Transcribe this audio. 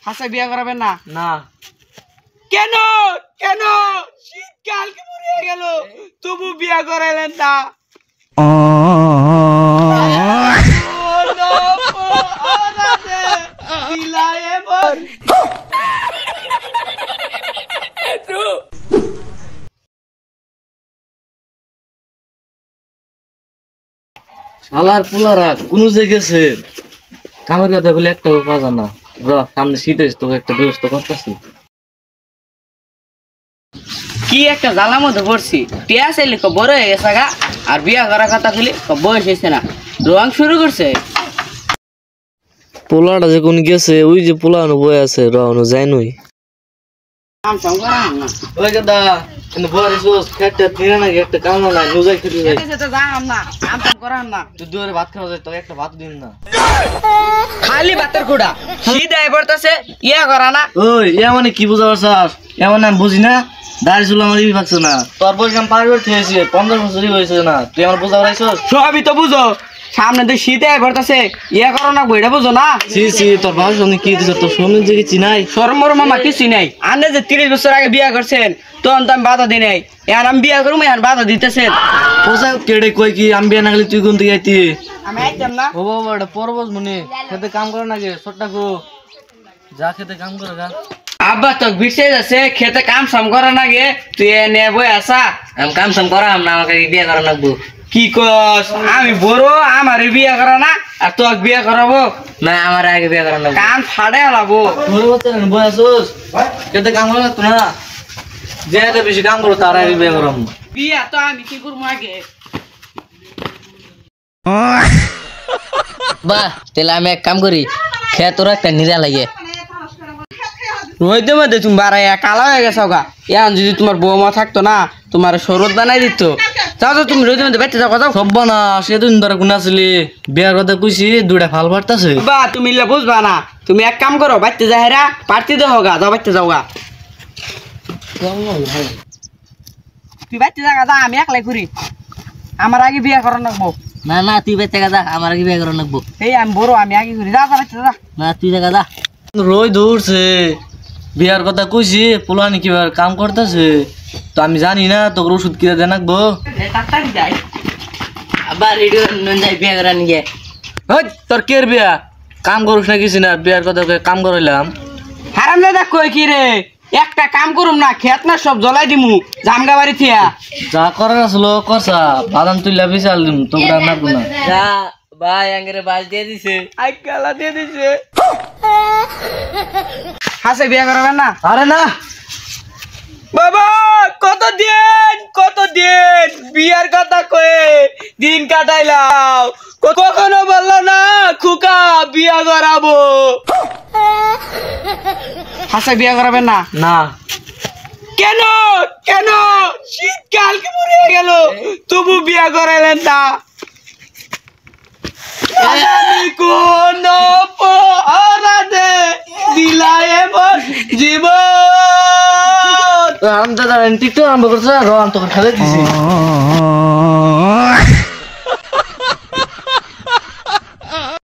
হাসা বিয়া করাবেন না? না। কেন কেন? শীতকাল কি পুড়িয়ে গেল, তবু বিয়া করাইলেন না? শালার পোলারা কোন গেছে, কামের কথা বলে একটা পাওয়া না। সামনে শীত এসে তোকে একটা ব্যবস্থা করতেছি। কি একটা জ্বালার মধ্যে পড়ছি, টিয়া চাইলে বড় হয়ে গেছে গা, আর বিয়া করার কথা বলি বয়স হয়েছে না, রং শুরু করছে। পোলাটা যে কোন গেছে, ওই যে পোলানো বই আছে রওনো যায় নই। ওই দাদা কিন্তু বড় সোস খেতে তিনা না একটা কাম না নুজাই খেতে যাই। তো যাম না, কাম টাম করাম না। তুই দুয়ারে ভাত খাওয়া যায়, তোকে একটা ভাত দিন না। খালি ভাতের কুড়া, শীত আয় পড়তেছে, ইয়া করা না। ওই ইয়া মানে কি বুঝা পারছাস? এমন আমি বুঝি না, দাড়ি চুল আমার ইবি পাকছে না। তোর বয়স আমি 5 বছর থেকেছি, 15 বছরই হয়েছে না। তুই আমার বুঝা পারছাস? সবই তো বুঝো, সামনে তো শীত আয় পড়তেছে, ইয়া করো না, বইটা বুঝো না? সি সি তোর ভাই সঙ্গে কি দিছ? তোর সঙ্গে যে কিছু নাই। সরমর মামা কিছুই নাই। আন্দাজ যে 30 বছর আগে বিয়া করছেন, তখন তো আমি বাধা দিই নাই। এখন আমি বিয়া করবো, এখন বাধা দিতেছেন। পোষা কেড়ে কই কি আমি বিয়া না গেলে তুই কোন দিকে আইতি? আমি আইতাম না। ও বাবা এটা পরবজ মনে খেতে কাম করে নাকি ছোট্টা গো, যা খেতে কাম করে গা। আব্বা তো বিছে যাচ্ছে, খেতে কাম সাম করা না গে, তুই এনে বই আসা। আমি কাম সাম করাম না, আমাকে বিয়া করা লাগবো। কি কস? আমি বড়, আমার বিয়া করা না, আর তোকে বিয়া করাবো না? আমার আগে বিয়া করা লাগবো। কান ফাড়ে লাবো। বই আসোস খেতে কাম করা লাগতো না, যে এত বেশি কাম করো তার আগে বিয়া করাম। বিয়া তো আমি কি করবো আগে? বাহ তাহলে আমি এক কাম করি, খেয়ে তোর একটা নিরা লাগে। রোহিতে মধ্যে তুমি বাড়াইয়া কালা হয়ে গেছো গা। এখন যদি তোমার বৌমা থাকতো না, তোমার শরৎ বানাই দিত। যাও তো তুমি রোহিতে মধ্যে বেঁচে যাও, যাও। সব না সেদিন ধরে কোন আসলি বিয়ার কথা কইছি, দুটা ফাল পারতাছে। বা তুমি বুঝবা না, তুমি এক কাম করো, বাড়তে যাহেরা পার্টি দেও গা, যাও বাড়তে যাও গা। তুই বাড়তে যা গা, আমি একলাই ঘুরি, আমার আগে বিয়া করার লাগবো। না না তুই বেঁচে গা, আমার আগে বিয়া করা লাগবো। এই আমি বড়, আমি আগে ঘুরি, যা যা বাড়তে যা। না তুই জায়গা যা। রই দৌড়ছে, বিয়ার কথা কইছি, পোলানি কি কাম করতেছে তো আমি জানি না, তোর ওষুধ কিনে দেন রাখবো। তাড়াতাড়ি যাই। আবার রেডিও নন যাই বিয়া করা নিয়ে। ওই তোর কের বিয়া, কাম করুস না কিছু না, বিয়ার কথা কাম করাইলাম। হারাম দাদা কই কি রে, একটা কাম করুম না, খেত না সব জ্বলাই দিমু জামগা বাড়ি থিয়া। যা করার আসলো করছা, বাদাম তুইলা বিশাল দিম, তোমরা নাকবো না। যা ভাই আঙ্গেরে বাস দিয়ে দিছে, আই কালা দিয়ে দিছে। হাসে বিয়া করবেন না? আরে না বাবা, কতদিন বিয়ার কথা কয়ে দিন কাটাইলাম, কখনো বললো না খুকা বিয়া করাবো। হাসে বিয়া করাবেন না? না। কেন কেন? শীতকাল কি পুড়িয়ে গেল, তবু বিয়া করাইলেন না? আমি কোন অপরাধে দিলাই এমন জীবন? আমি দাদা টিকটক আরম্ভ করছে, আমি তোকে খেলে দিছি।